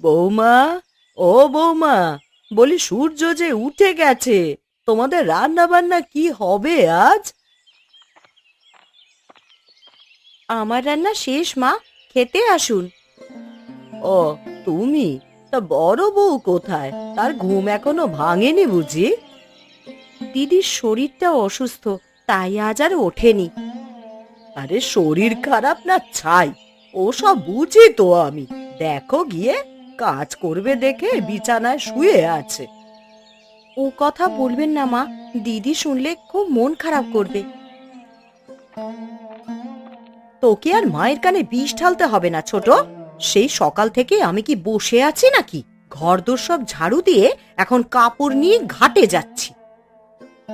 বৌমা, ও বৌমা, বলি সূর্য যে উঠে গেছে, তোমাদের রান্না বান্না কি হবে আজ? আমার রান্না শেষ মা, খেতে আসুন। ও, তুমি? তা বড় বউ কোথায়? তার ঘুম এখনো ভাঙেনি বুঝি? দিদির শরীরটা অসুস্থ, তাই আজ আর ওঠেনি। আরে শরীর খারাপ না ছাই, ও সব বুঝি তো আমি। দেখো গিয়ে, কাজ করবে দেখে বিছানায় শুয়ে আছে। ও কথা বলবেন না মা, দিদি শুনলে খুব মন খারাপ করবে। তোকে আর মায়ের কানে বিষ ঢালতে হবে না ছোট। সেই সকাল থেকে আমি কি বসে আছি নাকি? ঘরদোর সব ঝাড়ু দিয়ে এখন কাপড় নিয়ে ঘাটে যাচ্ছি।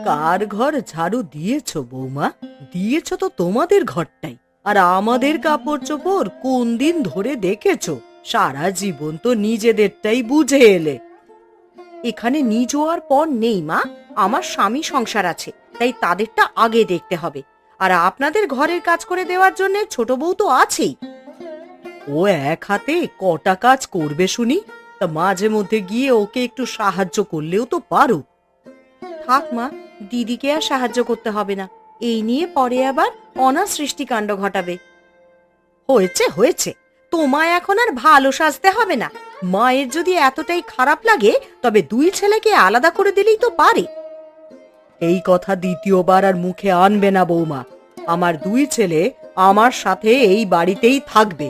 কার ঘর ঝাড়ু দিয়েছো বৌমা? দিয়েছো তো তোমাদের ঘরটাই। আর আমাদের কাপড় চোপড় কোন দিন ধরে দেখেছো? সারা জীবন তো নিজেদেরটাই বুঝে এলে। এখানে নিজ আর পর নেই মা, আমার স্বামী সংসার আছে, তাই তাদেরটা আগে দেখতে হবে। আর আপনাদের ঘরের কাজ করে দেওয়ার জন্য ছোট বউ তো আছেই। ও এক হাতে কটা কাজ করবে শুনি? তা মাঝে মধ্যে গিয়ে ওকে একটু সাহায্য করলেও তো পারো। থাক মা, দিদিকে আর সাহায্য করতে হবে না। এই নিয়ে পরে আবার অনাসৃষ্টিকাণ্ড ঘটাবে। হয়েছে হয়েছে, তোমায় এখন আর ভালো সাজতে হবে না। মায়ের যদি এতটাই খারাপ লাগে, তবে দুই ছেলেকে আলাদা করে দিলেই তো পারে। এই কথা দ্বিতীয়বার আর মুখে আনবে না বৌমা। আমার দুই ছেলে আমার সাথে এই বাড়িতেই থাকবে।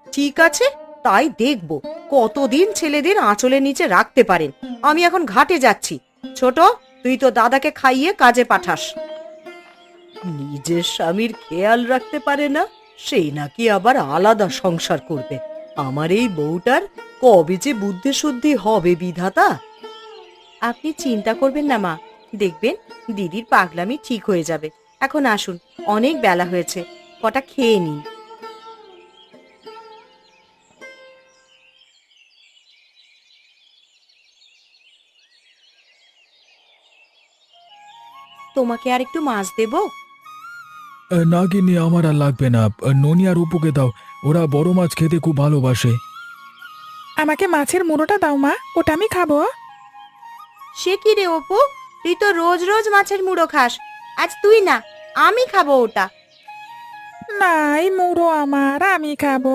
ঠিক আছে, তাই দেখব কতদিন ছেলেদের আঁচলের নিচে রাখতে পারেন। আমি এখন ঘাটে যাচ্ছি। ছোট, তুই তো দাদাকে খাইয়ে কাজে পাঠাস। নিজের স্বামীর খেয়াল রাখতে পারে না, সেই নাকি আবার আলাদা সংসার করবে। আমার এই বউটার কবে যে বুদ্ধি শুদ্ধি হবে বিধাতা। আপনি চিন্তা করবেন না মা, দেখবেন দিদির পাগলামি ঠিক হয়ে যাবে। এখন আসুন, অনেক বেলা হয়েছে, কটা খেয়ে নিন। তোমাকে আর একটু মাছ দেব? না গিন্নি, আমার আর লাগবে না। ননি আর অপুকে দাও, ওরা বড় মাছ খেতে খুব ভালোবাসে। আমাকে মাছের মুড়োটা দাও মা, ওটা আমি খাবো। সে কি রে অপু, তুই তো রোজ রোজ মাছের মুড়ো খাস, আজ তুই না, আমি খাবো ওটা। নাই মুড়ো আমার, আমি খাবো।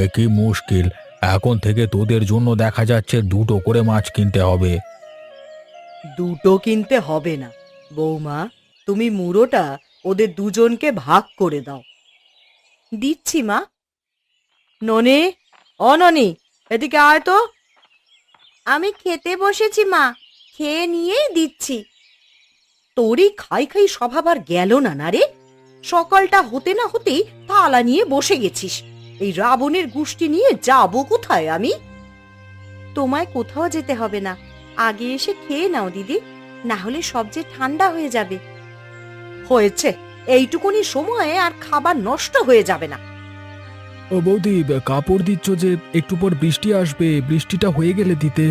এ কি মুশকিল! এখন থেকে তোদের জন্য দেখা যাচ্ছে দুটো করে মাছ কিনতে হবে। দুটো কিনতে হবে না বৌমা, তুমি মুড়োটা ওদের দুজনকে ভাগ করে দাও। দিচ্ছি মা। ননি, ও ননি, এদিকে আয় তো। আমি খেতে বসেছি মা, খেয়ে নিয়েই দিচ্ছি। তোরই খাই খাই স্বভাব আর গেল না না রে। সকালটা হতে না হতেই থালা নিয়ে বসে গেছিস। এই রাবণের গোষ্ঠী নিয়ে যাবো কোথায় আমি? তোমায় কোথাও যেতে হবে না, আগে এসে খেয়ে নাও দিদি, না হলে সব যে ঠান্ডা হয়ে যাবে। হয়েছে, এইটুকুনি সময়ে আর খাবার নষ্ট হয়ে যাবে না। ও বৌদি, কাপড় দিচ্ছ যে, একটু পর বৃষ্টি আসবে, বৃষ্টিটা হয়ে গেলে দিতে।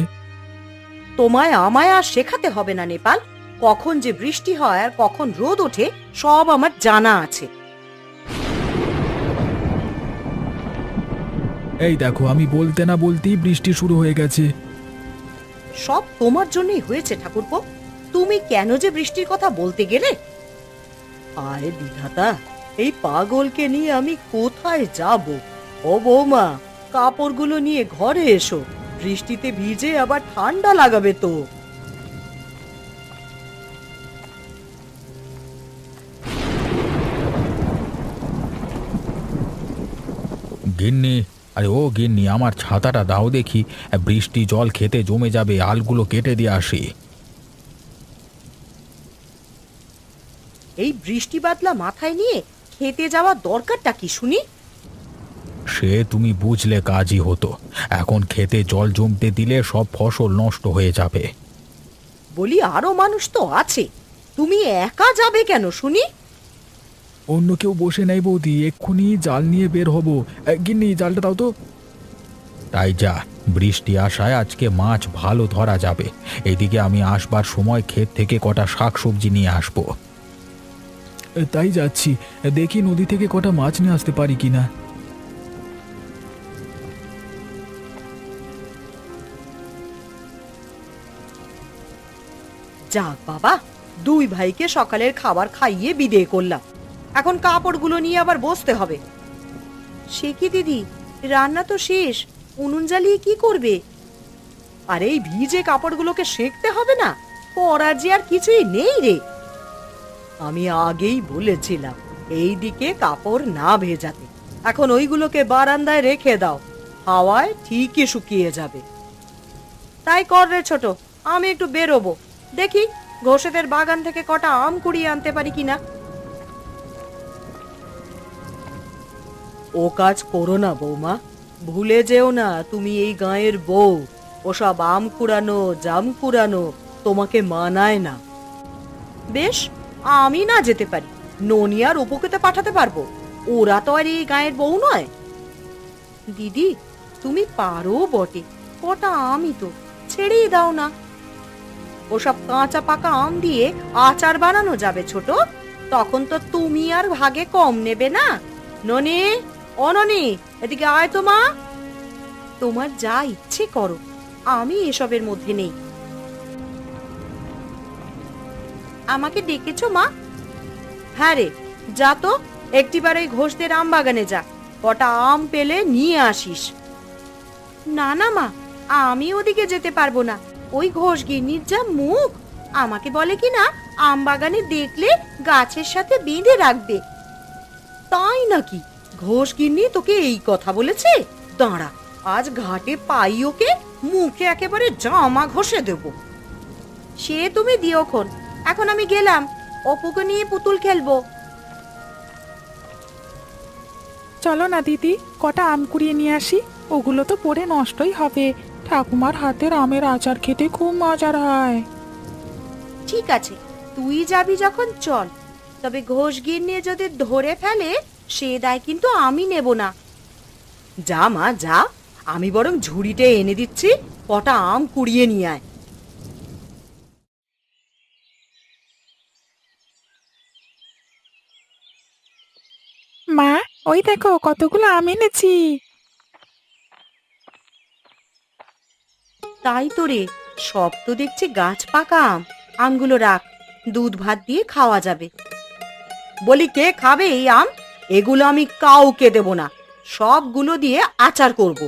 তোমায় আমায় আর শেখাতে হবে না নেপাল। কখন যে বৃষ্টি হয় আর কখন রোদ ওঠে সব আমার জানা আছে। এই দেখো, আমি বলতে না বলতেই বৃষ্টি শুরু হয়ে গেছে। সব তোমার জন্যই হয়েছে ঠাকুরপো। তুমি কেন যে বৃষ্টির কথা বলতে গেলে? আয় বিধাতা, এই পাগলকে নিয়ে আমি কোথায় যাব? ও বৌমা, কাপড়গুলো নিয়ে ঘরে এসো, বৃষ্টিতে ভিজে আবার ঠান্ডা লাগাবে তো। গিন্নি, আরে ও গিন্নি, আমার ছাতাটা দাও দেখি। বৃষ্টি জল খেতে জমে যাবে, আলগুলো কেটে দিয়ে আসি। এই বৃষ্টি বাদলা মাথায় নিয়ে খেতে যাওয়ার দরকারটা কি শুনি? সে তুমি বুঝলে কাজই হতো। এখন খেতে জল জমতে দিলে সব ফসল নষ্ট হয়ে যাবে। বলি আরো মানুষ তো আছে, তুমি একা যাবে কেন শুনি? অন্য কেউ বসে নেই বৌদি, এক্ষুনি জাল নিয়ে বের হব। গিন্নি, জালটা দাও তো। তাই যা, বৃষ্টি আসায় আজকে মাছ ভালো ধরা যাবে। এদিকে আমি আসবার সময় ক্ষেত থেকে কটা শাকসবজি নিয়ে আসবো। তাই যাচ্ছি, দেখি নদী থেকে কটা মাছ নিয়ে আসতে পারি কিনা। যাক বাবা, দুই ভাইকে সকালের খাবার খাইয়ে বিদেয় করলাম। এখন কাপড়গুলো নিয়ে আবার বসতে হবে। সে কি দিদি, রান্না তো শেষ, উনুন জ্বালিয়ে কি করবে? আরে এই ভিজে কাপড়গুলোকে সেঁকতে হবে না? পরার যে আর কিছুই নেই রে। আমি আগেই বলেছিলাম এই দিকে কাপড় না ভেজাতে। এখন ওইগুলোকে বারান্দায় রেখে দাও, হাওয়ায় ঠিকই শুকিয়ে যাবে। তাই কর রে ছোট, আমি একটু বেরোবো, দেখি ঘোষেদের বাগান থেকে কটা আম কুড়িয়ে আনতে পারি কিনা। ও কাজ করো না বৌমা, ভুলে যেও না তুমি এই গাঁয়ের বউ। ওসব আম কুড়ানো জাম কুড়ানো তোমাকে মানায় না। বেশ, আমি না যেতে পারি, ননি আর অপুকে তো পাঠাতে পারবো, ওরা তো আর এই গাঁয়ের বউ নয়। দিদি, তুমি পারো বটে, কটা আমই তো, ছেড়েই দাও না। ওসব কাঁচা পাকা আম দিয়ে আচার বানানো যাবে ছোট, তখন তো তুমি আর ভাগে কম নেবে না। ননি, ও ননি, এদিকে আয় তো মা। তোমার যা ইচ্ছে করো, আমি এসবের মধ্যে নেই। আমাকে ডেকেছো মা? হ্যাঁ রে, যা তো একটিবার ওই ঘোষদের আম বাগানে যা, কটা আম পেলে নিয়ে আসিস। না না মা, আমি ওদিকে যেতে পারবো না। ওই ঘোষ গিন্নির যা মুখ, আমাকে বলে কি না আম বাগানে দেখলে গাছের সাথে বেঁধে রাখবে। তাই নাকি? ঘোষ গিন্নি তোকে এই কথা বলেছে? দাঁড়া, আজ ঘাটে পাই ওকে, মুখে একেবারে জামা ঘষে দেব। সে তুমি দিওক্ষণ, এখন আমি গেলাম, অপুকে নিয়ে পুতুল খেলবো। চলো না দিদি, কটা আম কুড়িয়ে নিয়ে আসি। ওগুলো তো পরে নষ্টই হবে। ঠাকুমার হাতের আমের আচার খেতে খুব মজার হয়। ঠিক আছে, তুই যাবি যখন চল, তবে ঘোষ গিন্নি যদি ধরে ফেলে সে দায় কিন্তু আমি নেব না। যা মা যা, আমি বরং ঝুড়িতে এনে দিচ্ছি, কটা আম কুড়িয়ে নিয়ে আয়। মা, ওই দেখো কতগুলো আম এনেছি। তাই তো রে, সব তো দেখছি গাছ পাকা আম। আমগুলো রাখ, দুধ ভাত দিয়ে খাওয়া যাবে। বলি, কে খাবে এই আম? এগুলো আমি কাউকে দেব না, সবগুলো দিয়ে আচার করব।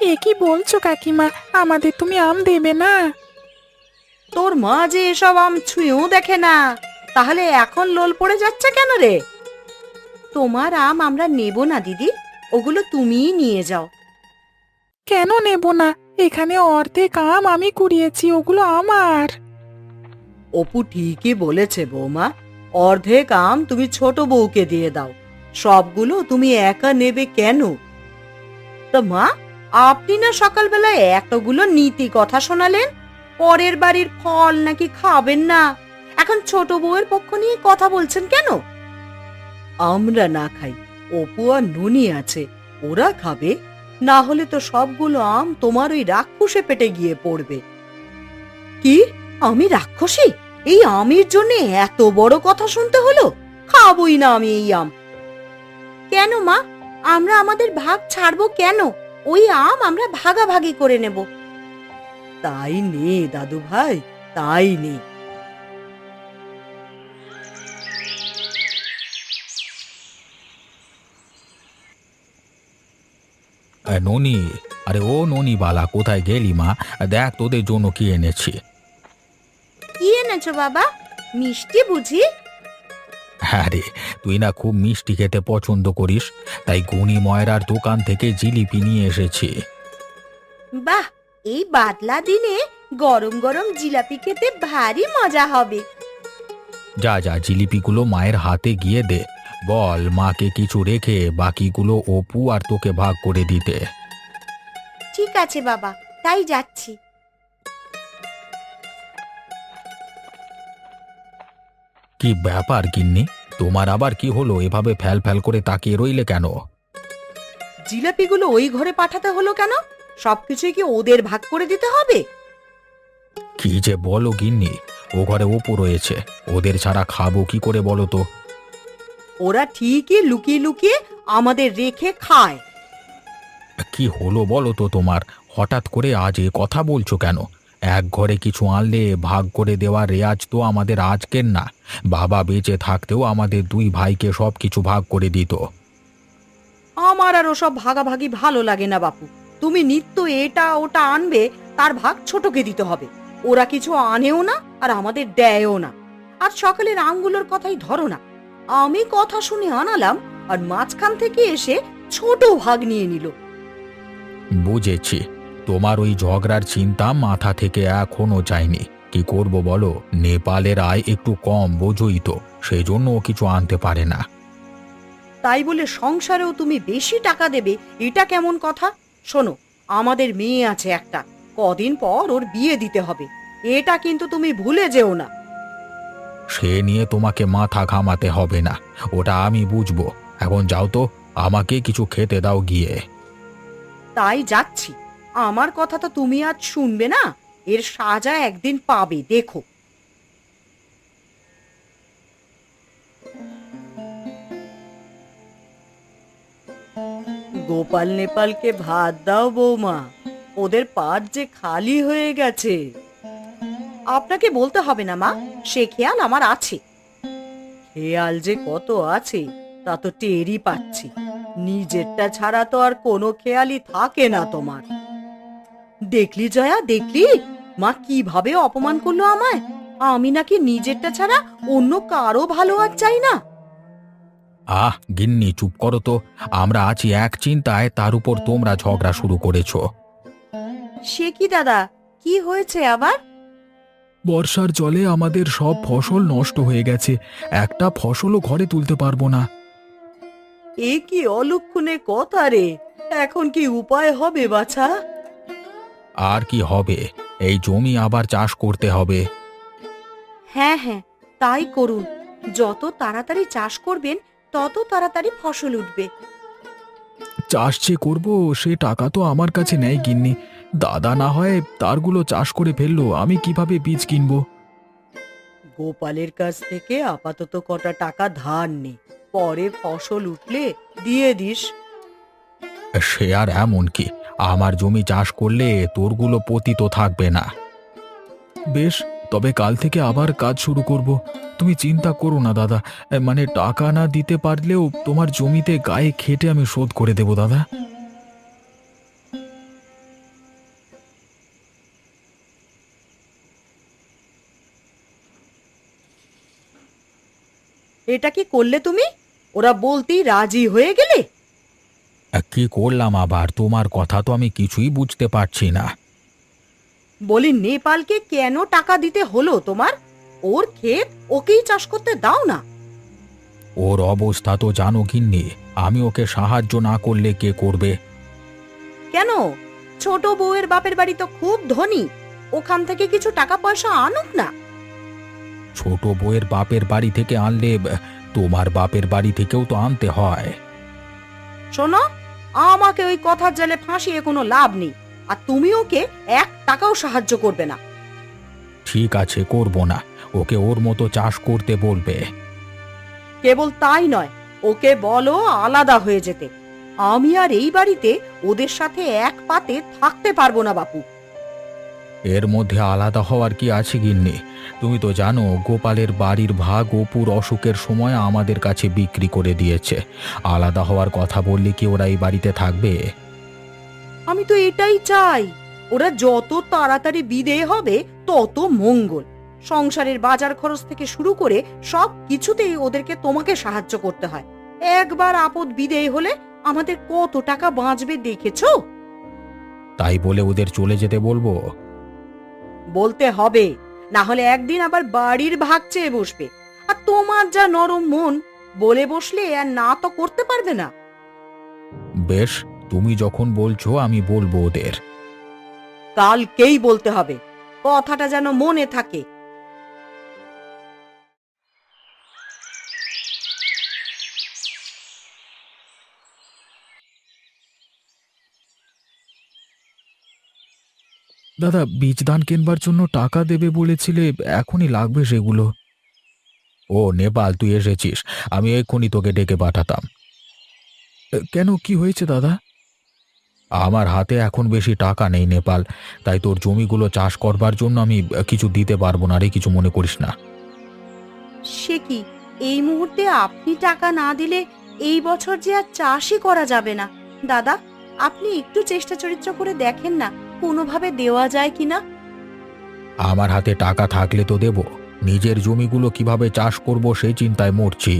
এ কি বলছো কাকিমা, আমাদের তুমি আম দেবে না? তোর মা যে এসব আম ছুঁয়েও দেখে না, তাহলে এখন লোল পড়ে যাচ্ছে কেন রে? তোমার আম আমরা নেব না দিদি, ওগুলো তুমিই নিয়ে যাও। কেন নেব না? এখানে অর্ধেক আম আমি কুড়িয়েছি, ওগুলো আমার। অপু ঠিকই বলেছে বৌমা, অর্ধেক আম তুমি ছোট বউকে দিয়ে দাও, সবগুলো তুমি একা নেবে কেন? তো মা, আপনি না সকালবেলায় এতগুলো নীতি কথা শোনালেন, পরের বাড়ির ফল নাকি খাবেন না, এখন ছোট বউয়ের পক্ষ নিয়ে কথা বলছেন কেন? আমরা না খাই, অপু আর ননি আছে, ওরা খাবে, না হলে তো সবগুলো আম তোমার ওই রাক্ষসে পেটে গিয়ে পড়বে। কি, আমি রাক্ষসী? এই আমের জন্য এত বড় কথা শুনতে হলো? খাবই না আমি এই আম। কেন মা, আমরা আমাদের ভাগ ছাড়বো কেন? ওই আম আমরা ভাগাভাগি করে নেব। তাই নে দাদু ভাই, তাই নে। ননি, আরে ও ননি বালা, কোথায় গেলি মা? দেখ তোদের জন্য কি এনেছি। কি এনেছো বাবা? মিষ্টি বুঝি? হ্যাঁ রে, তুই না খুব মিষ্টি খেতে পছন্দ করিস, তাই গুণী ময়রার দোকান থেকে জিলিপি নিয়ে এসেছি। বাহ, এই বাদলা দিনে গরম গরম জিলাপি খেতে ভারী মজা হবে। যা যা, জিলিপিগুলো মায়ের হাতে গিয়ে দে, বল মাকে কিছু রেখে বাকিগুলো অপু আর তোকে ভাগ করে দিতে। ঠিক আছে বাবা, তাই যাচ্ছি। কি ব্যাপার গিন্নি, তোমার আবার কি হলো? এভাবে ফ্যাল ফ্যাল করে তাকিয়ে রইলে কেন? জিলাপিগুলো ওই ঘরে পাঠাতে হলো কেন? সবকিছুই কি ওদের ভাগ করে দিতে হবে? কি যে বলো গিন্নি, ও ঘরে অপু রয়েছে, ওদের ছাড়া খাবো কি করে বলো তো? ওরা ঠিকই লুকিয়ে লুকিয়ে আমাদের রেখে খায়। কি হলো বলো তো তোমার? হঠাৎ করে আজ এ কথা বলছো কেন? এক ঘরে কিছু আনলে ভাগ করে দেওয়ার রেয়াজ তো আমাদের আজকের না। বাবা বেঁচে থাকতেও আমাদের দুই ভাইকে সব কিছু ভাগ করে দিত। আমার আর ওসব ভাগাভাগি ভালো লাগে না বাপু। তুমি নিত্য এটা ওটা আনবে, তার ভাগ ছোটকে দিতে হবে। ওরা কিছু আনেও না আর আমাদের দেয়ও না। আর সকালের আমগুলোর কথাই ধরো না, আমি কথা শুনে আনালাম আর মাঝখান থেকে এসে ছোট ভাগ নিয়ে নিল। বুঝেছি, তোমার ওই ঝগড়ার চিন্তা মাথা থেকে এখনো যায়নি। কি করব বলো, নেপালের আয় একটু কম, বোঝোই তো, সেই জন্য ও কিছু আনতে পারে না। তাই বলে সংসারেও তুমি বেশি টাকা দেবে, এটা কেমন কথা? শোনো, আমাদের মেয়ে আছে একটা, কদিন পর ওর বিয়ে দিতে হবে, এটা কিন্তু তুমি ভুলে যেও না। সে নিয়ে তোমাকে মাথা ঘামাতে হবে না, ওটা আমি বুঝবো। এখন যাও তো, আমাকে কিছু খেতে দাও গিয়ে। তাই যাচ্ছি। আমার কথা তো তুমি আজ শুনবে না, এর সাজা একদিন পাবে, দেখো। গোপাল নেপালকে ভাত দাও বৌমা, ওদের পাত যে খালি হয়ে গেছে। আপনাকে বলতে হবে না মা, সে খেয়াল আমার আছে। খেয়াল যে কত আছে তা তো টেরই পাচ্ছি। নিজেরটা ছাড়া তো আর কোনো খেয়ালই থাকে না তোমার। দেখলি জয়া, দেখলি মা কিভাবে অপমান করলো আমায়। আমি নাকি নিজেরটা ছাড়া অন্য কারো ভালো আর চাই না। আহ গিন্নি, চুপ করো তো। আমরা আছি এক চিন্তায়, তার উপর তোমরা ঝগড়া শুরু করেছো। সে কি দাদা, কি হয়েছে আবার? বর্ষার জলে আমাদের সব ফসল নষ্ট হয়ে গেছে, একটা ফসলও ঘরে তুলতে পারবো না। এ কি অলক্ষণে কথা রে, এখন কি উপায় হবে বাছা? আর কি হবে, এই জমি আবার চাষ করতে হবে। হ্যাঁ হ্যাঁ, তাই করুন। যত তাড়াতাড়ি চাষ করবেন তত তাড়াতাড়ি ফসল উঠবে। চাষ যে করবো সে টাকা তো আমার কাছে নেই গিন্নি। দাদা না হয় তারগুলো চাষ করে ফেললো, আমি কিভাবে বীজ কিনবো? গোপালের কাছ থেকে আপাতত কটা টাকা ধার নে, পরে ফসল উঠলে দিয়ে দিস। সে আর এমন কি, আমার জমি চাষ করলে তোরগুলো পতিত থাকবে না। বেশ, তবে কাল থেকে আবার কাজ শুরু করব। তুমি চিন্তা করো না দাদা, মানে টাকা না দিতে পারলেও তোমার জমিতে গায়ে খেটে আমি শোধ করে দেব দাদা। এটা কি করলে তুমি? ওরা বলতেই রাজি হয়ে গেলে? কি করলাম আবার, তোমার কথা তো আমি কিছুই বুঝতে পারছি না। বলি, নেপালকে কেন টাকা দিতে হলো তোমার? ওর ক্ষেত ওকেই চাষ করতে দাও না। ওর অবস্থা তো জানো গিন্নি, আমি ওকে সাহায্য না করলে কে করবে? কেন? ছোট বউয়ের বাপের বাড়ি তো খুব ধনী, ওখান থেকে কিছু টাকা পয়সা আনুক না। ছোট বউয়ের বাপের বাড়ি থেকে আনলে তোমার বাপের বাড়ি থেকেও তো আনতে হয়। শোনো, আমাকে ওই কথার জালে ফাঁসিয়ে কোনো লাভ নেই, আর তুমি ওকে এক টাকাও সাহায্য করবে না। ঠিক আছে, করব না। ওকে ওর মতো চাষ করতে বলবে। কেবল তাই নয়, ওকে বলো আলাদা হয়ে যেতে। আমি আর এই বাড়িতে ওদের সাথে এক পাতে থাকতে পারবো না বাপু। এর মধ্যে আলাদা হওয়ার কি আছে গিন্নি? তুমি তো জানো গোপালের বাড়ির ভাগ অপুর অসুখের সময় আমাদের কাছে বিক্রি করে দিয়েছে। আলাদা হওয়ার কথা বললে কি ওরা এই বাড়িতে থাকবে? আমি তো এটাই চাই, ওরা যত তাড়াতাড়ি বিদেয় হবে তত মঙ্গল। সংসারের বাজার খরচ থেকে শুরু করে সব কিছুতেই ওদেরকে তোমাকে সাহায্য করতে হয়। একবার আপদ বিদেয় হলে আমাদের কত টাকা বাঁচবে দেখেছো? তাই বলে ওদের চলে যেতে বলবো? বলতে হবে, না হলে একদিন আবার বাড়ির ভাগ চেয়ে বসবে। আর তোমার যা নরম মন, বলে বসলে আর না তো করতে পারবে না। বেশ, তুমি যখন বলছো আমি বলবো ওদের। কালকেই বলতে হবে, কথাটা যেন মনে থাকে। দাদা, বীজ ধান কেনবার জন্য টাকা দেবে বলেছিলে, এখনই লাগবে সেগুলো। ও নেপাল, তুই এসেছিস, আমি এক্ষুনি তোকে ডেকে পাঠাতাম। কেন, কি হয়েছে দাদা? আমার হাতে এখন বেশি টাকা নেই নেপাল, তাই তোর জমিগুলো চাষ করবার জন্য আমি কিছু দিতে পারবো না রে, কিছু মনে করিস না। সে কি, এই মুহূর্তে আপনি টাকা না দিলে এই বছর যে আর চাষই করা যাবে না। দাদা, আপনি একটু চেষ্টা চরিত্র করে দেখেন না, কোনোভাবে দেওয়া যায় কিনা। আমার হাতে টাকা থাকলে তো দেব, নিজের জমিগুলো কিভাবে চাষ করব সেই চিন্তায় মরছি।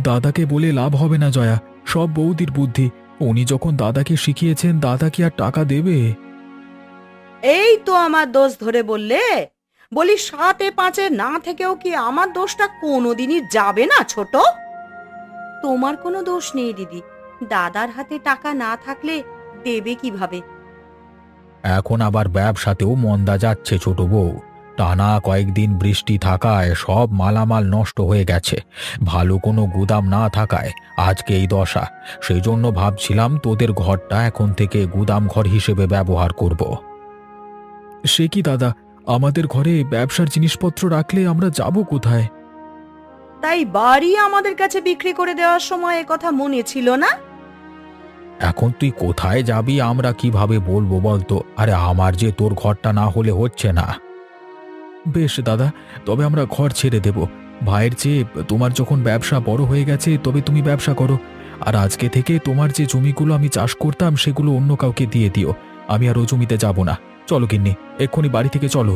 দাদাকে বলে লাভ হবে না জয়া, সব বৌদির বুদ্ধি। উনি যখন দাদাকে শিখিয়েছেন, দাদা কি আর টাকা দেবে? এই তো আমার দোষ ধরে বললে। বলি 7-5 না থেকেও কি আমার দোষটা কোনোদিনই যাবে না ছোট? তোমার কোনো দোষ নেই দিদি, দাদার হাতে টাকা না থাকলে দেবে কিভাবে? এখন আবার ব্যবসাতেও মন্দা যাচ্ছে ছোট বউ। টানা কয়েকদিন বৃষ্টি থাকায় সব মালামাল নষ্ট হয়ে গেছে। ভালো কোনো গুদাম না থাকায় আজকে এই দশা। সেই জন্য ভাবছিলাম তোদের ঘরটা এখন থেকে গুদাম ঘর হিসেবে ব্যবহার করব। সে কি দাদা, আমাদের ঘরে ব্যবসার জিনিসপত্র রাখলে আমরা যাব কোথায়? তাই বাড়ি আমাদের কাছে বিক্রি করে দেওয়ার সময় এ কথা মনে ছিল না? এখন তুই কোথায় যাবি আমরা কিভাবে বলবো বলতো? আরে আমার যে তোর ঘরটা না হলে হচ্ছে না। বেশ দাদা, তবে আমরা ঘর ছেড়ে দেব। ভাইয়ের চেয়ে তোমার যখন ব্যবসা বড় হয়ে গেছে, তবে তুমি ব্যবসা করো। আর আজকে থেকে তোমার যে জমিগুলো আমি চাষ করতাম সেগুলো অন্য কাউকে দিয়ে দিও। আমি আর ও জমিতে যাব না। চলো গিন্নি, এক্ষুনি বাড়ি থেকে চলো।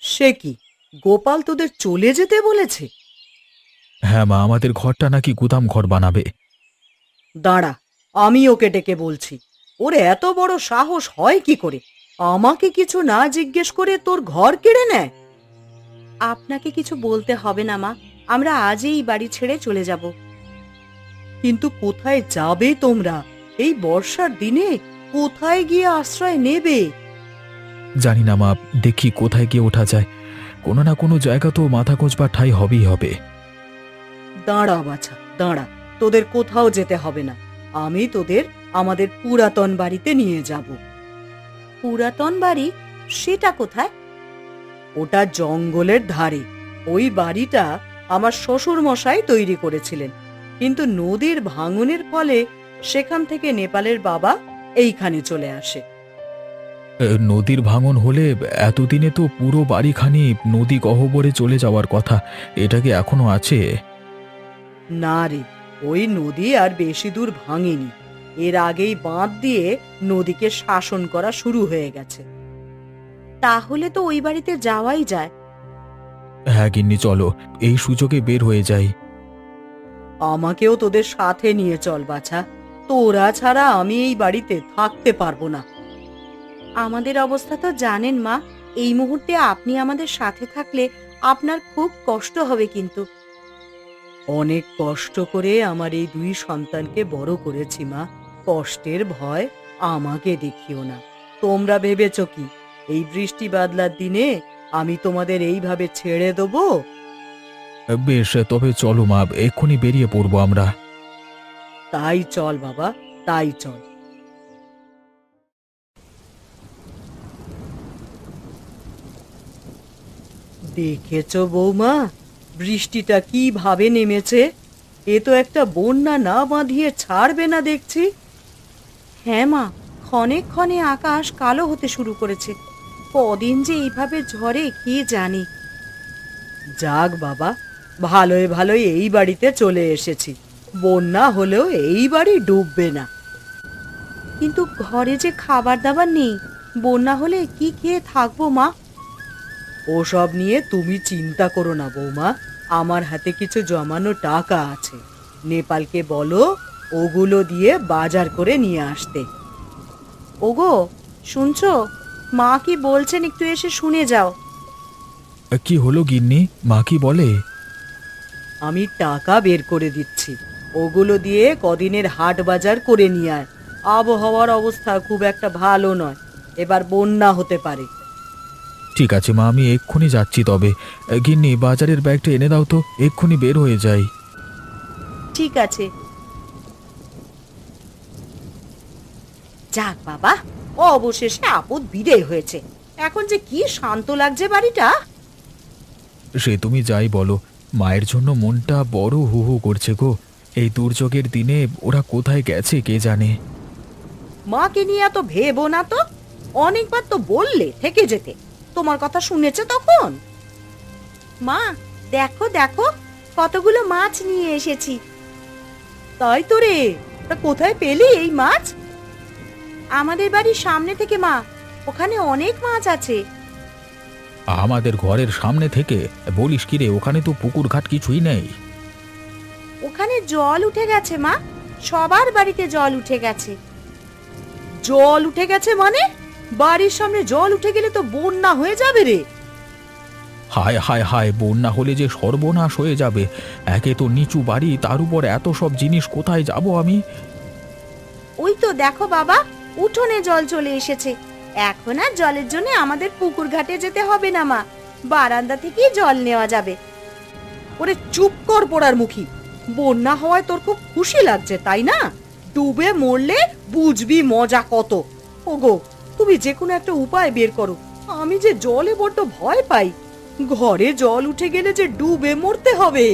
সে কি, গোপাল তোদের চলে যেতে বলেছে? হ্যাঁ মা, আমাদের ঘরটা নাকি গুদাম ঘর বানাবে। দাঁড়া, আমি ওকে ডেকে বলছি। ওর এত বড় সাহস হয় কি করে আমাকে কিছু না জিজ্ঞেস করে তোর ঘর কেড়ে নেয়? আপনাকে কিছু বলতে হবে না মা, আমরা আজই এই বাড়ি ছেড়ে চলে যাব। কিন্তু কোথায় যাবে তোমরা? এই বর্ষার দিনে কোথায় গিয়ে আশ্রয় নেবে? জানি না মা, দেখি কোথায় গিয়ে ওঠা যায়। কোনো না কোনো জায়গা তো মাথা গোঁজবার ঠাঁই হবেই হবে। দাঁড়া বাছা, দাঁড়া, তোদের কোথাও যেতে হবে না। আমি তোদের আমাদের পুরাতন বাড়িতে নিয়ে যাব। পুরাতন বাড়ি? সেটা কোথায়? ওটা জঙ্গলের ধারে। ওই বাড়িটা আমার শ্বশুর মশাই তৈরি করেছিলেন, কিন্তু নদীর ভাঙনের ফলে সেখান থেকে নেপালের বাবা এইখানে চলে আসে। নদীর ভাঙন হলে এতদিনে তো পুরো বাড়িখানি নদী গহ্বরে চলে যাওয়ার কথা। এটা কি এখনো আছে? না রে, ওই নদী আর বেশি দূর ভাঙেনি। এর আগেই বাঁধ দিয়ে নদীকে শাসন করা শুরু হয়ে গেছে। তাহলে তো ওই বাড়িতে যাওয়াই যায়। হ্যাঁ গিন্নি, চলো এই সুযোগে বের হয়ে যাই। আমাকেও তোদের সাথে নিয়ে চল বাছা, তোরা ছাড়া আমি এই বাড়িতে থাকতে পারবো না। আমাদের অবস্থা তো জানেন মা, এই মুহূর্তে আপনি আমাদের সাথে থাকলে আপনার খুব কষ্ট হবে। কিন্তু অনেক কষ্ট করে আমার এই 2 সন্তানকে বড় করেছি মা, কষ্টের ভয় আমাকে দেখিও না। তোমরা ভেবেছ কি এই বৃষ্টি বাদলার দিনে আমি তোমাদের এইভাবে ছেড়ে দেবো? বেশ, তবে চলো মা, এক্ষুনি বেরিয়ে পড়বো আমরা। তাই চল বাবা, তাই চল। দেখেছো বৌমা, বৃষ্টিটা কিভাবে নেমেছে? এ তো একটা বন্যা না বাঁধিয়ে ছাড়বে না দেখছি। হ্যাঁ মা, ক্ষণে ক্ষণে আকাশ কালো হতে শুরু করেছে। কদিন যে এইভাবে ঝড়ে কি জানি। যাক বাবা, ভালোই ভালোই এই বাড়িতে চলে এসেছি। বন্যা হলেও এই বাড়ি ডুববে না। কিন্তু ঘরে যে খাবার দাবার নেই, বন্যা হলে কি খেয়ে থাকবো মা? ওসব নিয়ে তুমি চিন্তা করো না বৌমা, আমার হাতে কিছু জমানো টাকা আছে। নেপালকে বলো ওগুলো দিয়ে বাজার করে নিয়ে আসতে। ওগো, শুনছো? মা কি বলছেন, একটু এসে শুনে যাও। কি হলো গিন্নি, মা কি বলে? আমি টাকা বের করে দিচ্ছি, ওগুলো দিয়ে কদিনের হাট বাজার করে নিয়ে আয়। আবহাওয়ার অবস্থা খুব একটা ভালো নয়, এবার বন্যা হতে পারে। ঠিক আছে মা, আমি এক্ষুনি যাচ্ছি। তবে গিন্নি, বাজারের ব্যাগটা এনে দাও তো, এক্ষুনি বের হয়ে যাই। ঠিক আছে। যাক বাবা, অবশেষে আপদ বিদেয় হয়েছে। এখন যে কি শান্ত লাগছে বাড়িটা। সে তুমি যাই বলো, মায়ের জন্য মনটা বড় হু হু করছে গো। এই দুর্যোগের দিনে ওরা কোথায় গেছে কে জানে। মাকে নিয়ে এত ভেবো না তো, অনেকবার তো বললে থেকে যেতে, তোমার কথা শুনেছে তখন। মা দেখো দেখো, কতগুলো মাছ নিয়ে এসেছি। তাই তো রে, তা কোথায় পেলি এই মাছ? আমাদের বাড়ির সামনে থেকে মা, ওখানে অনেক মাছ আছে। আমাদের ঘরের সামনে থেকে? বলিস কি রে, ওখানে তো পুকুর ঘাট কিছুই নেই। ওখানে জল উঠে গেছে মা, সবার বাড়িতে জল উঠে গেছে। জল উঠে গেছে মানে? বাড়ির সামনে জল উঠে গেলে তো বন্যা হয়ে যাবে রে। হায় হায় হায়, বন্যা হলে যে সর্বনাশ হয়ে যাবে। একে তো নিচু বাড়ি, তার উপর এত সব জিনিস, কোথায় যাব আমি? ওই তো দেখো বাবা, উঠোনে জল চলে এসেছে। এখন আর জলের জন্য আমাদের পুকুর ঘাটে যেতে হবে না মা, বারান্দা থেকেই জল নেওয়া যাবে। ওরে চুপ কর পোড়ার মুখী, বন্যা হওয়ায় তোর খুব খুশি লাগছে তাই না? ডুবে মরলে বুঝবি মজা কত। ওগো, তুমি যে কোনো একটা উপায় বের করো, আমি যে জলে বড্ড ভয় পাই। ঘরে জল উঠে গেলে যে ডুবে মরতে হবে।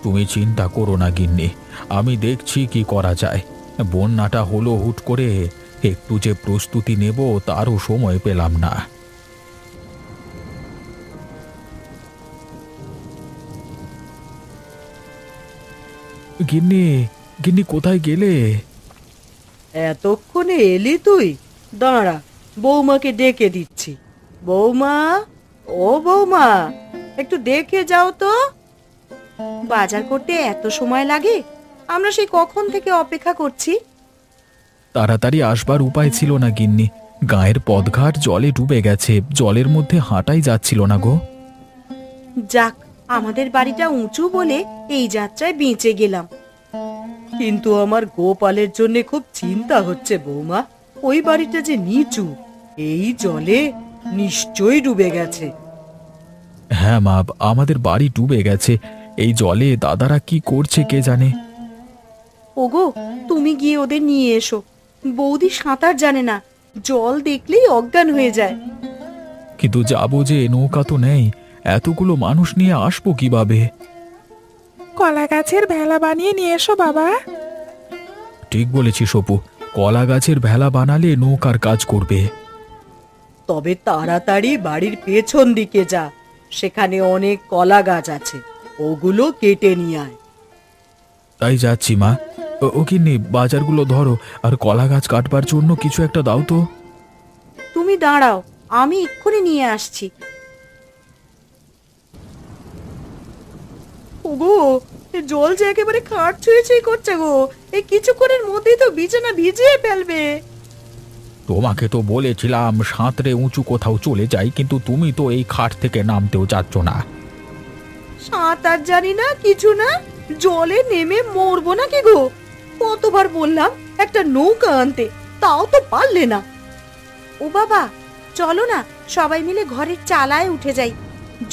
তুমি চিন্তা করো না গিন্নি, আমি দেখছি কি করা যায়। বন্যাটা হলো হুট করে, একটু যে প্রস্তুতি নেব তারও সময় পেলাম না। গিন্নি, গিন্নি কোথায় গেলে? এতক্ষণে এলি তুই? দাঁড়া, বৌমাকে ডেকে দিচ্ছি। বৌমা, ও বৌমা, একটু দেখে যাও তো। বাজার করতে এত সময় লাগে? আমরা সেই কখন থেকে অপেক্ষা করছি। তাড়াতাড়ি আসবার উপায় ছিল না গিন্নি, গায়ের পথঘাট জলে ডুবে গেছে, জলের মধ্যে হাঁটাই যাচ্ছিল না গো। যাক, আমাদের বাড়িটা উঁচু বলে এই যাত্রায় বেঁচে গেলাম। কিন্তু আমার গোপালের জন্য খুব চিন্তা হচ্ছে বৌমা। ওই বাড়িটা যে নিচু, এই জলে নিশ্চয়ই ডুবে গেছে। হ্যাঁ মা, আমাদের বাড়ি ডুবে গেছে। এই জলে দাদারা কি করছে কে জানে। ওগো, তুমি গিয়ে ওদের নিয়ে এসো। বৌদি সাঁতার জানে না, জল দেখলেই অজ্ঞান হয়ে যায়। কিন্তু যাবো যে, নৌকা তো নেই, এতগুলো মানুষ নিয়ে আসবো কিভাবে? কলা গাছের ভেলা বানিয়ে নিয়ে এসো বাবা। ঠিক বলেছিস অপু, কলা গাছের ভেলা বানালে নৌকার কাজ করবে। তবে তাড়াতাড়ি বাড়ির পেছন দিকে যা, সেখানে অনেক কলা গাছ আছে, ওগুলো কেটে নিয়ে আয়। তাই যাচ্ছি মা। ও কিন্নি, বাজারগুলো ধরো, আর কলা গাছ কাটবার জন্য কিছু একটা দাও তো। তুমি দাঁড়াও, আমি এক্ষুনি নিয়ে আসছি। ওগো, এ জল যে একেবারে খাট ছুঁয়ে ছুঁয়ে করছে গো, এই কিছুক্ষণের মধ্যেই তো বিছানা ভিজিয়ে ফেলবে। তোমাকে তো বলেছিলাম সাঁতরে উঁচু কোথাও চলে যাই, কিন্তু তুমি তো এই খাট থেকে নামতেও চাচ্ছ না। সাঁতার জানি না কিছু না, জলে নেমে মরবো নাকি গো? কতবার বললাম একটা নৌকা আনতে, তাও তো পারলে না। ও বাবা, চলো না সবাই মিলে ঘরের চালায় উঠে যাই,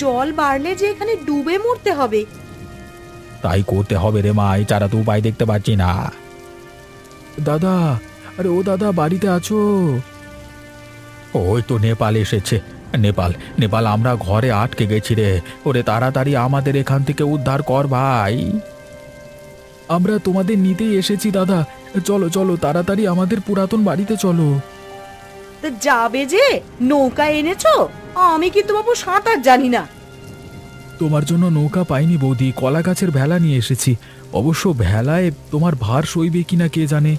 জল বাড়লে যে এখানে ডুবে মরতে হবে। তাই করতে হবে রে মা, এছাড়া তো উপায় দেখতে পাচ্ছি না। দাদা, আরে ও দাদা, বাড়িতে আছো? ওই তো নেপাল এসেছে। নেপাল, নেপাল, আমরা ঘরে আটকে গেছি রে। ওরে তাড়াতাড়ি আমাদের এখান থেকে উদ্ধার কর ভাই। আমরা তোমাদের নিতেই এসেছি দাদা, চলো চলো তাড়াতাড়ি আমাদের পুরাতন বাড়িতে চলো। তা যাবে যে, নৌকা এনেছো? আমি কিন্তু বাবু সাঁতার জানি না। তোমার জন্য নৌকা পাইনি বৌদি, কলা গাছের ভেলা নিয়ে এসেছি। অবশ্য ভেলায় তোমার ভার সইবে কিনা কে জানে।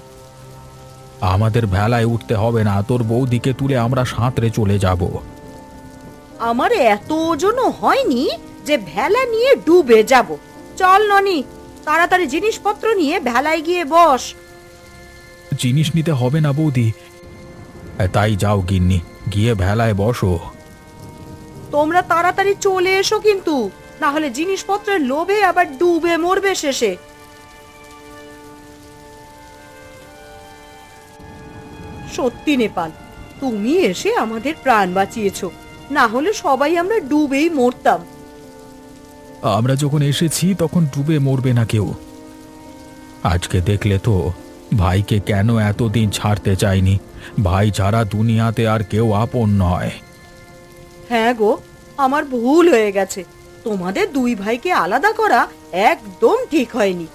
আমাদের ভেলায় উঠতে হবে না, তোর বৌদিকে তুলে আমরা সাঁতরে চলে যাব। আমার এত ওজনও হয়নি যে ভেলা নিয়ে ডুবে যাব। চল ননি, তাড়াতাড়ি জিনিসপত্র নিয়ে ভেলায় গিয়ে বস। জিনিস নিতে হবে না বৌদি। তাই যাও গিন্নি, গিয়ে ভেলায় বসো। তোমরা তাড়াতাড়ি চলে এসো কিন্তু, না হলে জিনিসপত্রের লোভে আবার ডুবে মরবে শেষে। সত্যি নেপাল, তুমি এসে আমাদের প্রাণ বাঁচিয়েছো, না হলে সবাই আমরা ডুবেই মরতাম। আমরা যখন এসেছি তখন ডুবে মরবে না কেউ। আজকে দেখলে তো, ভাইকে কেন এতদিন ছাড়তে চাইনি। ভাই ছাড়া দুনিয়াতে আর কেউ আপন নয়। হ্যাঁ গো, আমার ভুল হয়ে গেছে। তোমাদের দুই ভাইকে আলাদা করা একদম ঠিক হয়নি।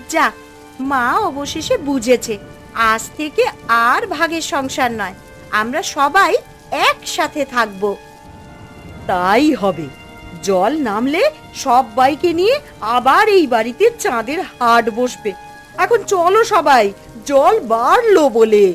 যাক, মা অবশেষে বুঝেছে আজ থেকে আর ভাগের সংসার নয়, আমরা সবাই একসাথে থাকবো। তাই হবে। জল নামলে সবাইকে নিয়ে আবার এই বাড়িতে চাঁদের হাট বসবে। এখন চলো সবাই, জল বাড়লো বলে।